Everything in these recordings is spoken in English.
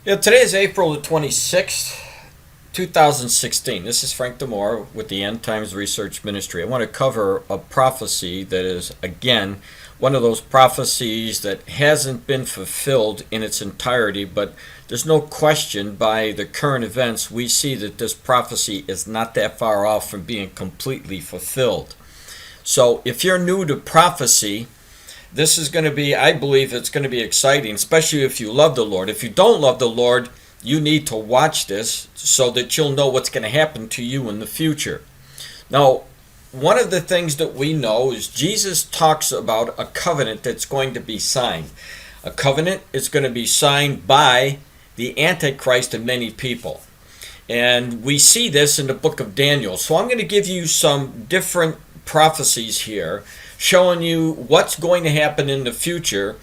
Yeah, today is April the 26th, 2016. This is Frank Demore with the End Times Research Ministry. I want to cover a prophecy that is, again, one of those prophecies that hasn't been fulfilled in its entirety, but there's no question by the current events we see that this prophecy is not that far off from being completely fulfilled. So if you're new to prophecy, this is going to be, I believe it's going to be exciting, especially if you love the Lord. If you don't love the Lord, you need to watch this so that you'll know what's going to happen to you in the future. Now, one of the things that we know is Jesus talks about a covenant that's going to be signed. A covenant is going to be signed by the Antichrist and many people. And we see this in the book of Daniel. So I'm going to give you some different prophecies here showing you what's going to happen in the future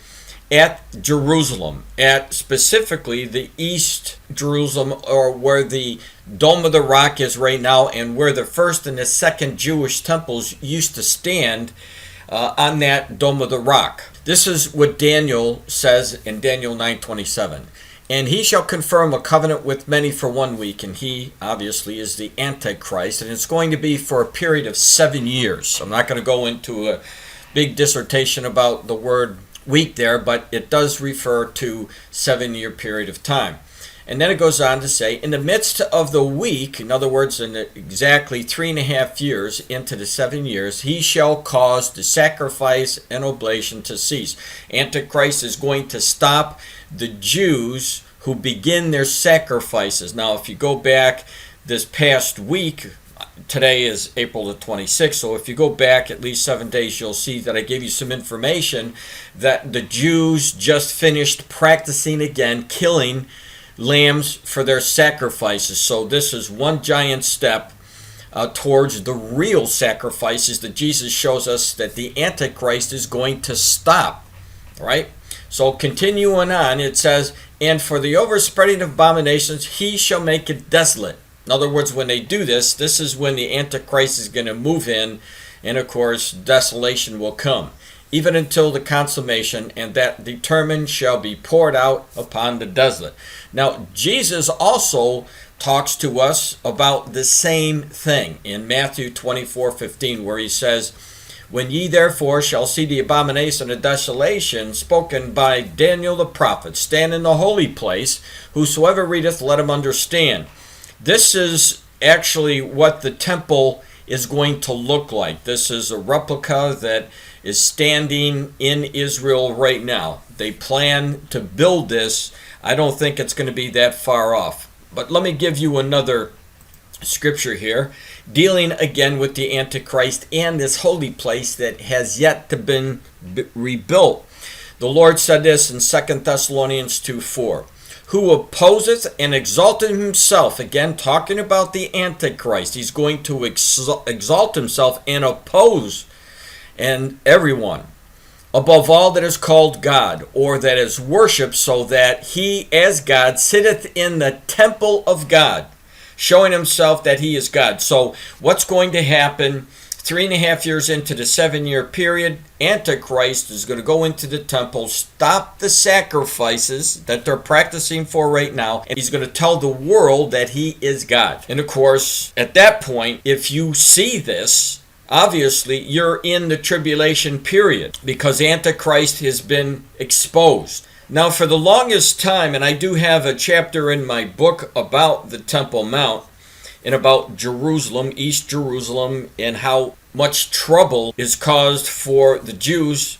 at Jerusalem, at specifically the East Jerusalem, or where the Dome of the Rock is right now, and where the first and the second Jewish temples used to stand on that Dome of the Rock. This is what Daniel says in Daniel 9:27. And he shall confirm a covenant with many for 1 week, and he obviously is the Antichrist, and it's going to be for a period of 7 years. I'm not going to go into a big dissertation about the word week there, but it does refer to 7-year period of time. And then it goes on to say, in the midst of the week, in other words, in exactly 3.5 years into the 7 years, he shall cause the sacrifice and oblation to cease. Antichrist is going to stop the Jews who begin their sacrifices. Now, if you go back this past week, today is April the 26th, so if you go back at least 7 days, you'll see that I gave you some information that the Jews just finished practicing again, killing lambs for their sacrifices. So this is one giant step towards the real sacrifices that Jesus shows us that the Antichrist is going to stop, right? So continuing on, it says, and for the overspreading of abominations, he shall make it desolate. In other words, when they do this, this is when the Antichrist is going to move in, and of course, desolation will come, even until the consummation, and that determined shall be poured out upon the desolate. Now, Jesus also talks to us about the same thing in Matthew 24:15, where he says, when ye therefore shall see the abomination of desolation spoken by Daniel the prophet, stand in the holy place, whosoever readeth, let him understand. This is actually what the temple is going to look like. This is a replica that is standing in Israel right now. They plan to build this. I don't think it's going to be that far off. But let me give you another scripture here, dealing again with the Antichrist and this holy place that has yet to be rebuilt. The Lord said this in 2 Thessalonians 2:4. Who opposeth and exalteth himself, again talking about the Antichrist. He's going to exalt himself and oppose and everyone above all that is called God, or that is worshipped, so that he as God sitteth in the temple of God, showing himself that he is God. So what's going to happen 3.5 years into the 7-year period? Antichrist is going to go into the temple, stop the sacrifices that they're practicing for right now, and he's going to tell the world that he is God. And of course, at that point, if you see this, obviously you're in the tribulation period, because Antichrist has been exposed. Now, for the longest time, and I do have a chapter in my book about the Temple Mount and about Jerusalem, East Jerusalem, and how much trouble is caused for the Jews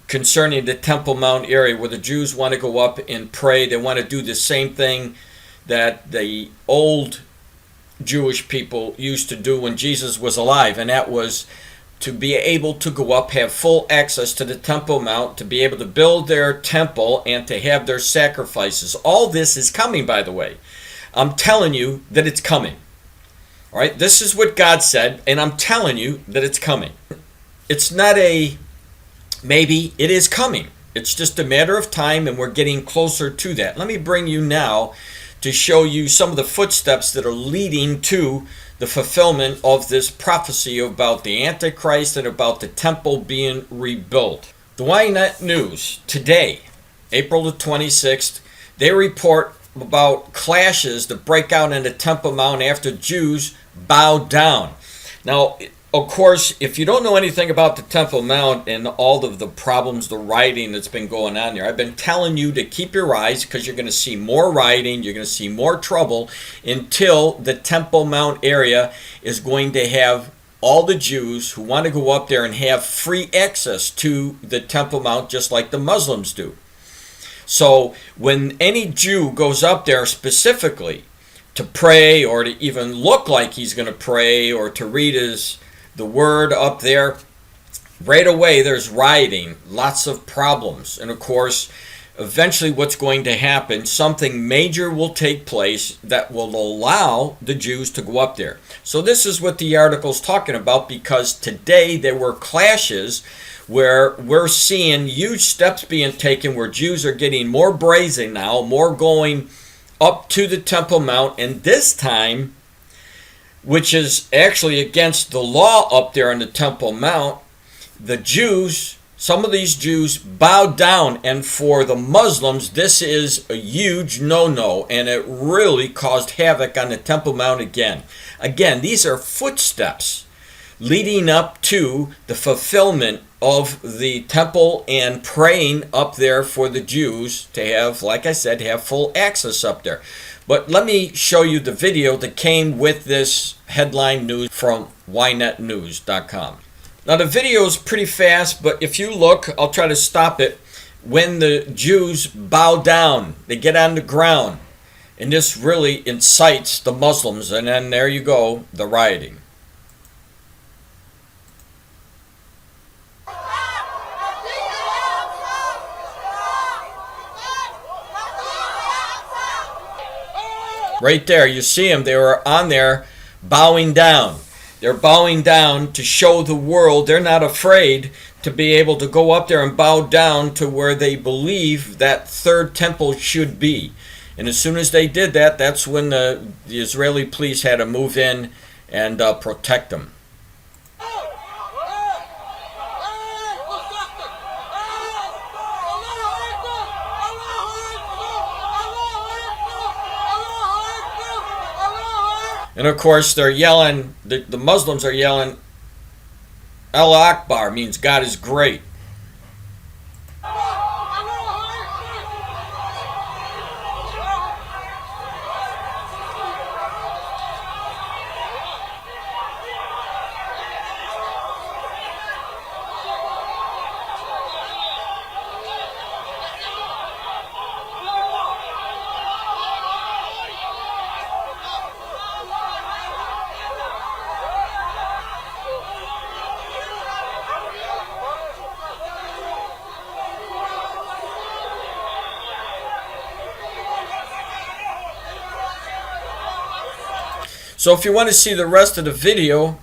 concerning the Temple Mount area, where the Jews want to go up and pray. They want to do the same thing that the old Jewish people used to do when Jesus was alive, and that was to be able to go up, have full access to the Temple Mount, to be able to build their temple and to have their sacrifices. All this is coming, by the way. I'm telling you that it's coming. All right, this is what God said, and I'm telling you that it's coming. It's not a maybe, it is coming. It's just a matter of time, and we're getting closer to that. Let me bring you now to show you some of the footsteps that are leading to the fulfillment of this prophecy about the Antichrist and about the temple being rebuilt. The Ynet News today, April the 26th, they report about clashes that break out in the Temple Mount after Jews bow down. Now, of course, if you don't know anything about the Temple Mount and all of the problems, the rioting that's been going on there, I've been telling you to keep your eyes, because you're going to see more rioting, you're going to see more trouble until the Temple Mount area is going to have all the Jews who want to go up there and have free access to the Temple Mount, just like the Muslims do. So when any Jew goes up there specifically to pray, or to even look like he's going to pray, or to read the word up there, right away there's rioting, lots of problems. And of course, eventually what's going to happen, something major will take place that will allow the Jews to go up there. So this is what the article's talking about, because today there were clashes where we're seeing huge steps being taken, where Jews are getting more brazen now, more going up to the Temple Mount, and this time, which is actually against the law up there on the Temple Mount, the Jews, some of these Jews bowed down, and for the Muslims, this is a huge no-no, and it really caused havoc on the Temple Mount again. Again, these are footsteps leading up to the fulfillment of the temple and praying up there for the Jews to have, like I said, have full access up there. But let me show you the video that came with this headline news from ynetnews.com. Now the video is pretty fast, but if you look, I'll try to stop it. When the Jews bow down, they get on the ground, and this really incites the Muslims, and then there you go, the rioting. Right there, you see them. They were on there bowing down. They're bowing down to show the world they're not afraid to be able to go up there and bow down to where they believe that third temple should be. And as soon as they did that, that's when the Israeli police had to move in and protect them. And of course, they're yelling, the Muslims are yelling, Allah Akbar, means God is great. So if you want to see the rest of the video,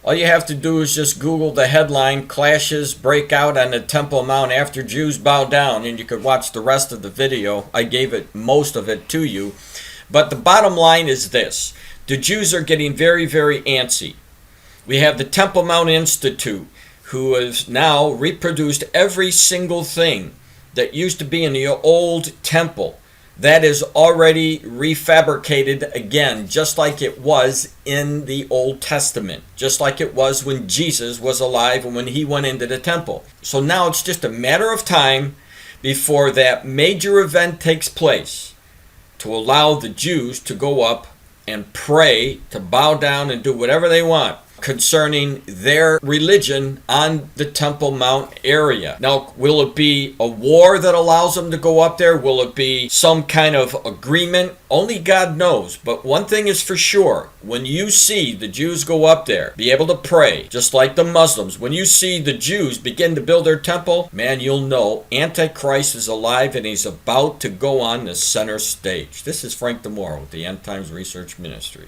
all you have to do is just Google the headline, "Clashes Break Out on the Temple Mount After Jews Bow Down," and you could watch the rest of the video. I gave it, most of it, to you. But the bottom line is this. The Jews are getting very, very antsy. We have the Temple Mount Institute, who has now reproduced every single thing that used to be in the old temple. That is already refabricated again, just like it was in the Old Testament, just like it was when Jesus was alive and when he went into the temple. So now it's just a matter of time before that major event takes place to allow the Jews to go up and pray, to bow down and do whatever they want concerning their religion on the Temple Mount area. Now, will it be a war that allows them to go up there? Will it be some kind of agreement? Only God knows. But one thing is for sure, when you see the Jews go up there, be able to pray, just like the Muslims, when you see the Jews begin to build their temple, man, you'll know Antichrist is alive and he's about to go on the center stage. This is Frank DeMore with the End Times Research Ministry.